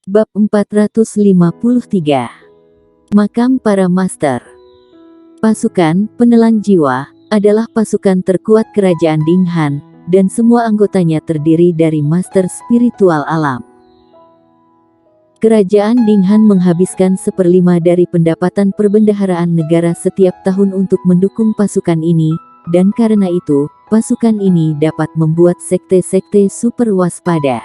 Bab 453. Makam para Master. Pasukan Penelan Jiwa adalah pasukan terkuat kerajaan Dinghan, dan semua anggotanya terdiri dari master spiritual alam. Kerajaan Dinghan menghabiskan 1/5 dari pendapatan perbendaharaan negara setiap tahun untuk mendukung pasukan ini, dan karena itu, pasukan ini dapat membuat sekte-sekte super waspada.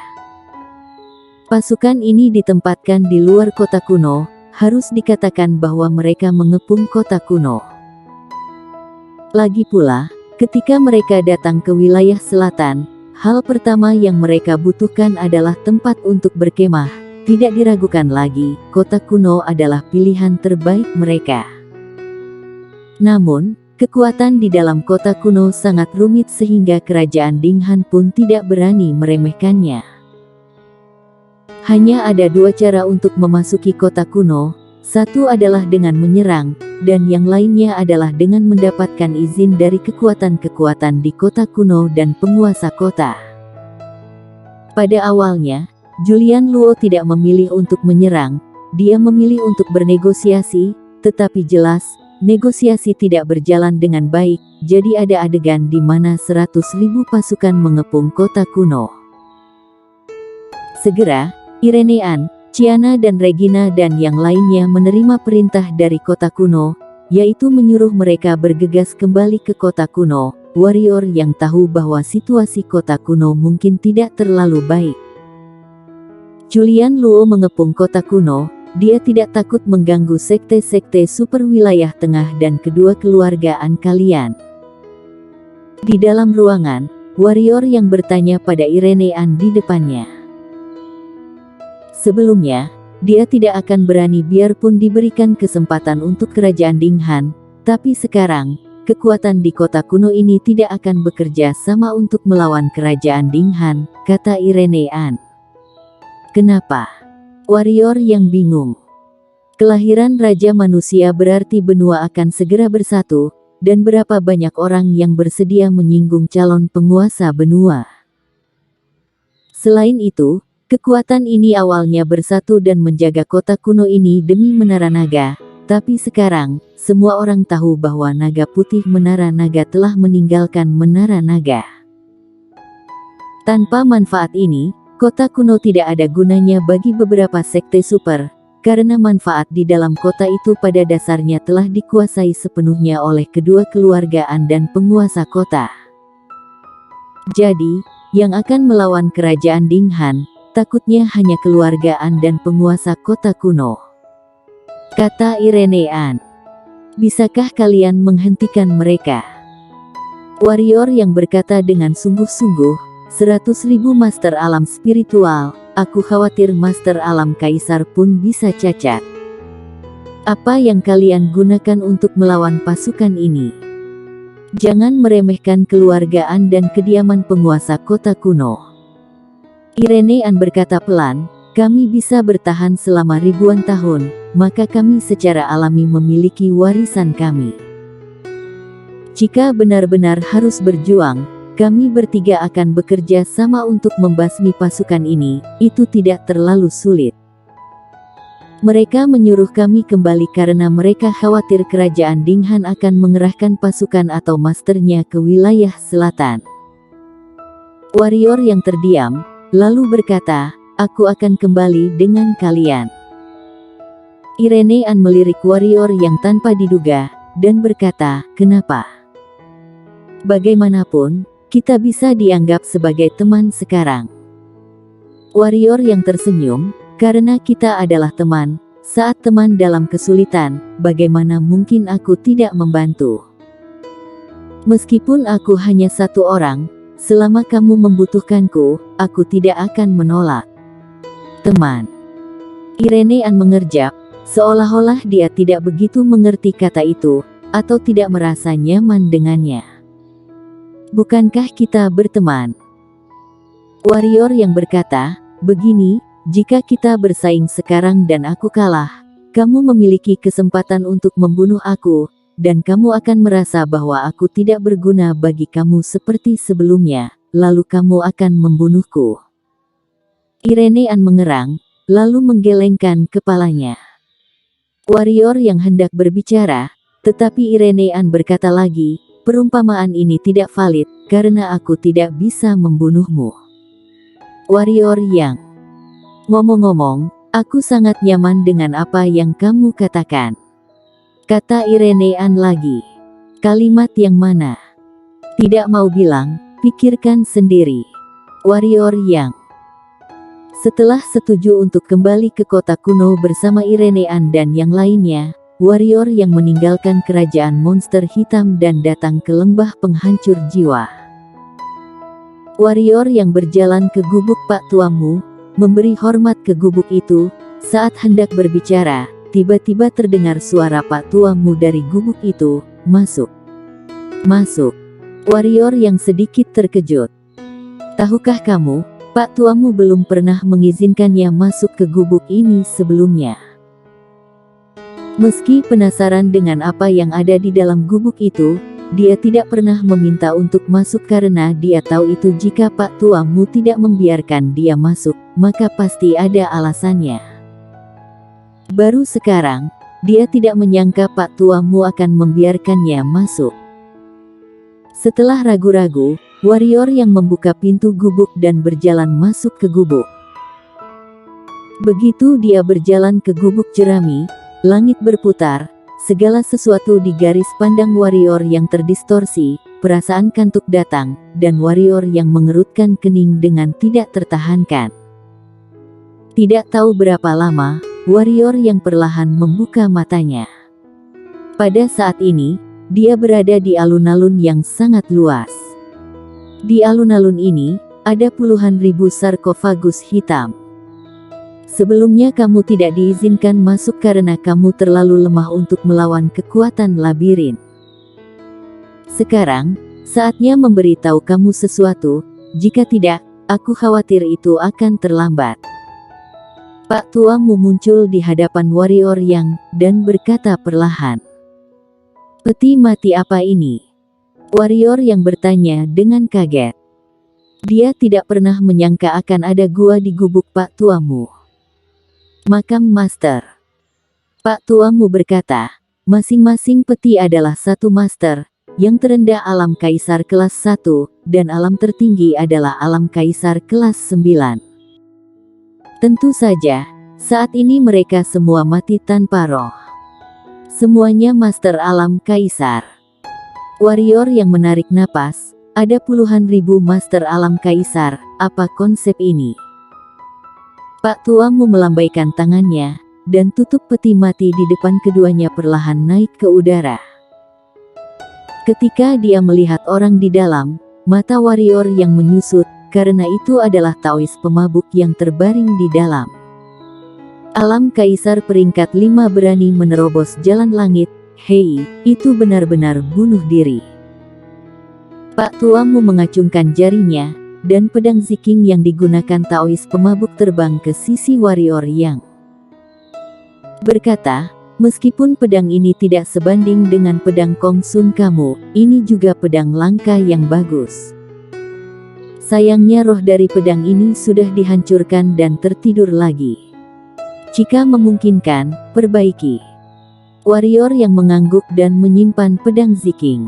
Pasukan ini ditempatkan di luar kota kuno, harus dikatakan bahwa mereka mengepung kota kuno. Lagi pula, ketika mereka datang ke wilayah selatan, hal pertama yang mereka butuhkan adalah tempat untuk berkemah. Tidak diragukan lagi, kota kuno adalah pilihan terbaik mereka. Namun, kekuatan di dalam kota kuno sangat rumit sehingga kerajaan Dinghan pun tidak berani meremehkannya. Hanya ada 2 cara untuk memasuki kota kuno, satu adalah dengan menyerang, dan yang lainnya adalah dengan mendapatkan izin dari kekuatan-kekuatan di kota kuno dan penguasa kota. Pada awalnya, Julian Luo tidak memilih untuk menyerang, dia memilih untuk bernegosiasi, tetapi jelas, negosiasi tidak berjalan dengan baik, jadi ada adegan di mana 100.000 pasukan mengepung kota kuno. Segera, Irenean, Chiana dan Regina dan yang lainnya menerima perintah dari kota kuno, yaitu menyuruh mereka bergegas kembali ke kota kuno. Warrior yang tahu bahwa situasi kota kuno mungkin tidak terlalu baik. Julian Luo mengepung kota kuno, dia tidak takut mengganggu sekte-sekte super wilayah tengah dan kedua keluargaan kalian. Di dalam ruangan, warrior yang bertanya pada Irenean di depannya. Sebelumnya, dia tidak akan berani biarpun diberikan kesempatan untuk kerajaan Dinghan, tapi sekarang, kekuatan di kota kuno ini tidak akan bekerja sama untuk melawan kerajaan Dinghan, kata Irenean. Kenapa? Warrior yang bingung. Kelahiran Raja Manusia berarti benua akan segera bersatu, dan berapa banyak orang yang bersedia menyinggung calon penguasa benua. Selain itu, kekuatan ini awalnya bersatu dan menjaga kota kuno ini demi Menara Naga, tapi sekarang, semua orang tahu bahwa naga putih Menara Naga telah meninggalkan Menara Naga. Tanpa manfaat ini, kota kuno tidak ada gunanya bagi beberapa sekte super, karena manfaat di dalam kota itu pada dasarnya telah dikuasai sepenuhnya oleh kedua keluargaan dan penguasa kota. Jadi, yang akan melawan kerajaan Dinghan, takutnya hanya keluargaan dan penguasa kota kuno. Kata Irenean. Bisakah kalian menghentikan mereka? Warrior yang berkata dengan sungguh-sungguh, 100.000 master alam spiritual, aku khawatir master alam kaisar pun bisa cacat. Apa yang kalian gunakan untuk melawan pasukan ini? Jangan meremehkan keluargaan dan kediaman penguasa kota kuno. Irenean berkata pelan, kami bisa bertahan selama ribuan tahun, maka kami secara alami memiliki warisan kami. Jika benar-benar harus berjuang, kami bertiga akan bekerja sama untuk membasmi pasukan ini, itu tidak terlalu sulit. Mereka menyuruh kami kembali karena mereka khawatir kerajaan Dinghan akan mengerahkan pasukan atau masternya ke wilayah selatan. Warrior yang terdiam, lalu berkata, aku akan kembali dengan kalian. Irenean melirik warrior yang tanpa diduga, dan berkata, kenapa? Bagaimanapun, kita bisa dianggap sebagai teman sekarang. Warrior yang tersenyum, karena kita adalah teman, saat teman dalam kesulitan, bagaimana mungkin aku tidak membantu? Meskipun aku hanya satu orang, selama kamu membutuhkanku, aku tidak akan menolak. Teman. Irenean mengerjap, seolah-olah dia tidak begitu mengerti kata itu, atau tidak merasa nyaman dengannya. Bukankah kita berteman? Warrior yang berkata, begini, jika kita bersaing sekarang dan aku kalah, kamu memiliki kesempatan untuk membunuh aku, dan kamu akan merasa bahwa aku tidak berguna bagi kamu seperti sebelumnya, lalu kamu akan membunuhku. Irenean mengerang, lalu menggelengkan kepalanya. Warrior yang hendak berbicara, tetapi Irenean berkata lagi, perumpamaan ini tidak valid, karena aku tidak bisa membunuhmu. Warrior yang, ngomong-ngomong, aku sangat nyaman dengan apa yang kamu katakan. Kata Irenean lagi. Kalimat yang mana? Tidak mau bilang, pikirkan sendiri. Warrior yang, setelah setuju untuk kembali ke kota kuno bersama Irenean dan yang lainnya, warrior yang meninggalkan kerajaan monster hitam dan datang ke lembah penghancur jiwa. Warrior yang berjalan ke gubuk Pak Tuamu, memberi hormat ke gubuk itu. Saat hendak berbicara, tiba-tiba terdengar suara Pak Tuamu dari gubuk itu, masuk. Masuk. Warrior yang sedikit terkejut. Tahukah kamu, Pak Tuamu belum pernah mengizinkannya masuk ke gubuk ini sebelumnya. Meski penasaran dengan apa yang ada di dalam gubuk itu, dia tidak pernah meminta untuk masuk karena dia tahu itu jika Pak Tuamu tidak membiarkan dia masuk, maka pasti ada alasannya. Baru sekarang, dia tidak menyangka Pak Tuamu akan membiarkannya masuk. Setelah ragu-ragu, warrior yang membuka pintu gubuk dan berjalan masuk ke gubuk. Begitu dia berjalan ke gubuk jerami, langit berputar, segala sesuatu di garis pandang warrior yang terdistorsi, perasaan kantuk datang, dan warrior yang mengerutkan kening dengan tidak tertahankan. Tidak tahu berapa lama, warrior yang perlahan membuka matanya. Pada saat ini, dia berada di alun-alun yang sangat luas. Di alun-alun ini, ada puluhan ribu sarkofagus hitam. Sebelumnya kamu tidak diizinkan masuk karena kamu terlalu lemah untuk melawan kekuatan labirin. Sekarang, saatnya memberitahu kamu sesuatu, jika tidak, aku khawatir itu akan terlambat. Pak Tuamu muncul di hadapan warrior yang, dan berkata perlahan. Peti mati apa ini? Warrior yang bertanya dengan kaget. Dia tidak pernah menyangka akan ada gua di gubuk Pak Tuamu. Makam Master. Pak Tuamu berkata, masing-masing peti adalah satu master, yang terendah alam kaisar kelas 1, dan alam tertinggi adalah alam kaisar kelas 9. Tentu saja, saat ini mereka semua mati tanpa roh. Semuanya master alam kaisar. Warrior yang menarik napas, ada puluhan ribu master alam kaisar, apa konsep ini? Pak Tuamu melambaikan tangannya, dan tutup peti mati di depan keduanya perlahan naik ke udara. Ketika dia melihat orang di dalam, mata warrior yang menyusut, karena itu adalah Taois pemabuk yang terbaring di dalam. Alam Kaisar peringkat 5 berani menerobos jalan langit, hei, itu benar-benar bunuh diri. Pak Tuamu mengacungkan jarinya, dan pedang ziking yang digunakan Taois pemabuk terbang ke sisi warrior yang berkata, meskipun pedang ini tidak sebanding dengan pedang Kong Sun kamu, ini juga pedang langka yang bagus. Sayangnya roh dari pedang ini sudah dihancurkan dan tertidur lagi. Jika memungkinkan, perbaiki. Warrior yang mengangguk dan menyimpan pedang ziking.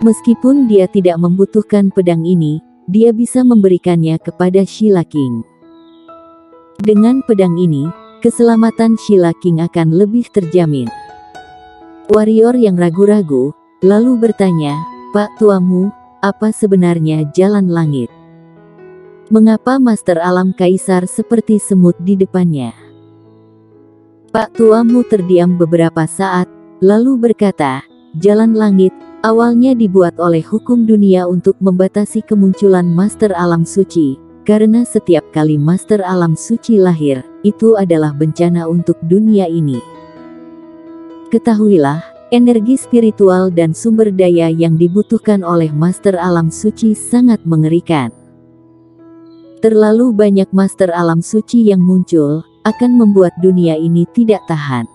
Meskipun dia tidak membutuhkan pedang ini, dia bisa memberikannya kepada Sheila King. Dengan pedang ini, keselamatan Sheila King akan lebih terjamin. Warrior yang ragu-ragu, lalu bertanya, Pak Tuamu, apa sebenarnya jalan langit? Mengapa Master Alam Kaisar seperti semut di depannya? Pak Tuamu terdiam beberapa saat, lalu berkata, jalan langit, awalnya dibuat oleh hukum dunia untuk membatasi kemunculan Master Alam Suci, karena setiap kali Master Alam Suci lahir, itu adalah bencana untuk dunia ini. Ketahuilah, energi spiritual dan sumber daya yang dibutuhkan oleh Master Alam Suci sangat mengerikan. Terlalu banyak Master Alam Suci yang muncul, akan membuat dunia ini tidak tahan.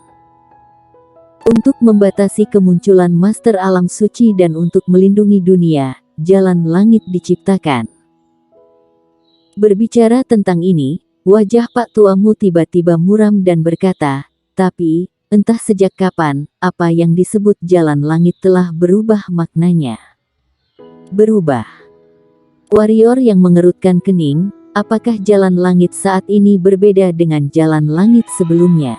Untuk membatasi kemunculan Master Alam Suci dan untuk melindungi dunia, jalan langit diciptakan. Berbicara tentang ini, wajah Pak Tuamu tiba-tiba muram dan berkata, "Tapi, entah sejak kapan, apa yang disebut jalan langit telah berubah maknanya." Berubah. Warrior yang mengerutkan kening, apakah jalan langit saat ini berbeda dengan jalan langit sebelumnya?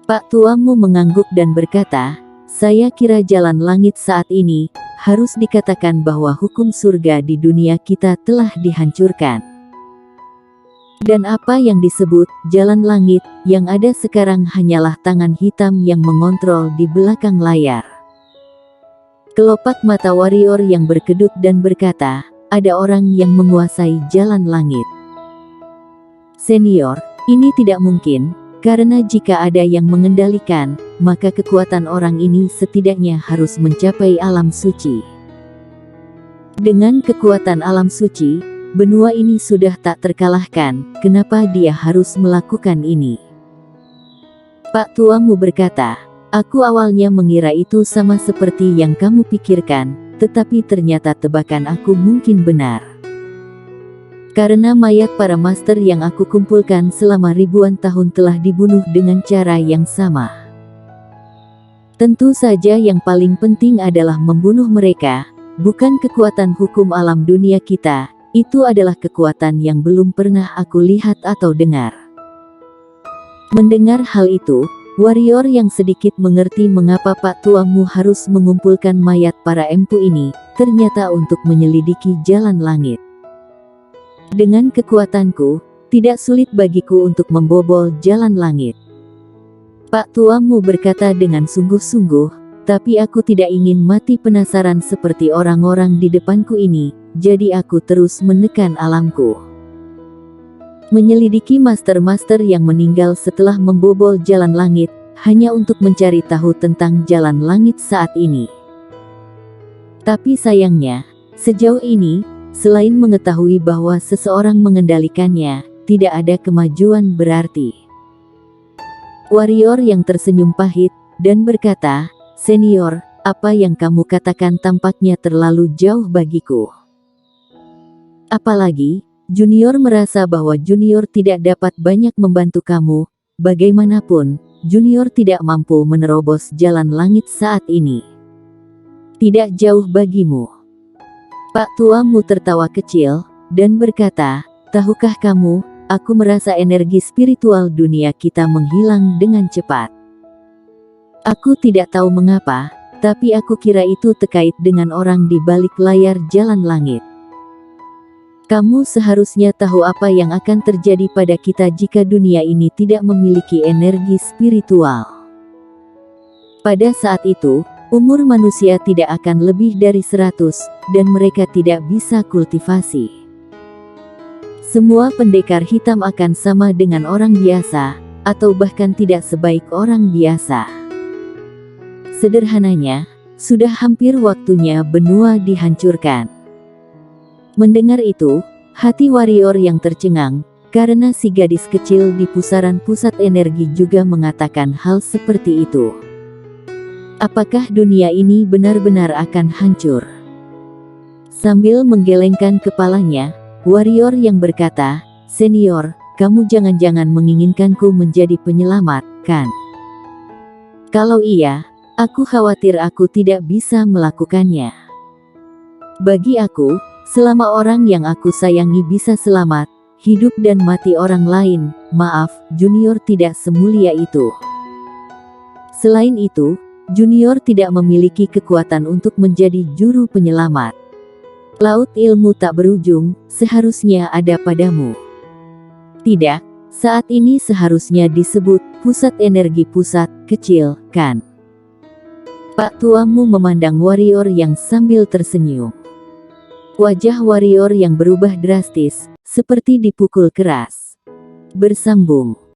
Pak Tuamu mengangguk dan berkata, "Saya kira jalan langit saat ini, harus dikatakan bahwa hukum surga di dunia kita telah dihancurkan. Dan apa yang disebut jalan langit, yang ada sekarang hanyalah tangan hitam yang mengontrol di belakang layar." Kelopak mata warrior yang berkedut dan berkata, "Ada orang yang menguasai jalan langit." "Senior, ini tidak mungkin, karena jika ada yang mengendalikan, maka kekuatan orang ini setidaknya harus mencapai alam suci. Dengan kekuatan alam suci, benua ini sudah tak terkalahkan, kenapa dia harus melakukan ini?" Pak Tuamu berkata, "Aku awalnya mengira itu sama seperti yang kamu pikirkan, tetapi ternyata tebakan aku mungkin benar. Karena mayat para master yang aku kumpulkan selama ribuan tahun telah dibunuh dengan cara yang sama. Tentu saja yang paling penting adalah membunuh mereka, bukan kekuatan hukum alam dunia kita, itu adalah kekuatan yang belum pernah aku lihat atau dengar." Mendengar hal itu, warrior yang sedikit mengerti mengapa Pak Tuamu harus mengumpulkan mayat para empu ini, ternyata untuk menyelidiki jalan langit. "Dengan kekuatanku, tidak sulit bagiku untuk membobol jalan langit," Pak Tuamu berkata dengan sungguh-sungguh, "tapi aku tidak ingin mati penasaran seperti orang-orang di depanku ini, jadi aku terus menekan alamku. Menyelidiki master-master yang meninggal setelah membobol jalan langit, hanya untuk mencari tahu tentang jalan langit saat ini. Tapi sayangnya, sejauh ini, selain mengetahui bahwa seseorang mengendalikannya, tidak ada kemajuan berarti." Warrior yang tersenyum pahit, dan berkata, "Senior, apa yang kamu katakan tampaknya terlalu jauh bagiku. Apalagi, junior merasa bahwa junior tidak dapat banyak membantu kamu, bagaimanapun, junior tidak mampu menerobos jalan langit saat ini. Tidak jauh bagimu." Pak Tuamu tertawa kecil, dan berkata, "Tahukah kamu, aku merasa energi spiritual dunia kita menghilang dengan cepat. Aku tidak tahu mengapa, tapi aku kira itu terkait dengan orang di balik layar jalan langit. Kamu seharusnya tahu apa yang akan terjadi pada kita jika dunia ini tidak memiliki energi spiritual. Pada saat itu, umur manusia tidak akan lebih dari 100, dan mereka tidak bisa kultivasi. Semua pendekar hitam akan sama dengan orang biasa, atau bahkan tidak sebaik orang biasa. Sederhananya, sudah hampir waktunya benua dihancurkan." Mendengar itu, hati warrior yang tercengang, karena si gadis kecil di pusaran pusat energi juga mengatakan hal seperti itu. Apakah dunia ini benar-benar akan hancur? Sambil menggelengkan kepalanya, warrior yang berkata, "Senior, kamu jangan-jangan menginginkanku menjadi penyelamat, kan? Kalau iya, aku khawatir aku tidak bisa melakukannya. Bagi aku, selama orang yang aku sayangi bisa selamat, hidup dan mati orang lain, maaf, junior tidak semulia itu. Selain itu, junior tidak memiliki kekuatan untuk menjadi juru penyelamat. Laut ilmu tak berujung, seharusnya ada padamu. Tidak, saat ini seharusnya disebut pusat energi pusat kecil, kan?" Pak Tuamu memandang warrior yang sambil tersenyum. Wajah warrior yang berubah drastis, seperti dipukul keras. Bersambung.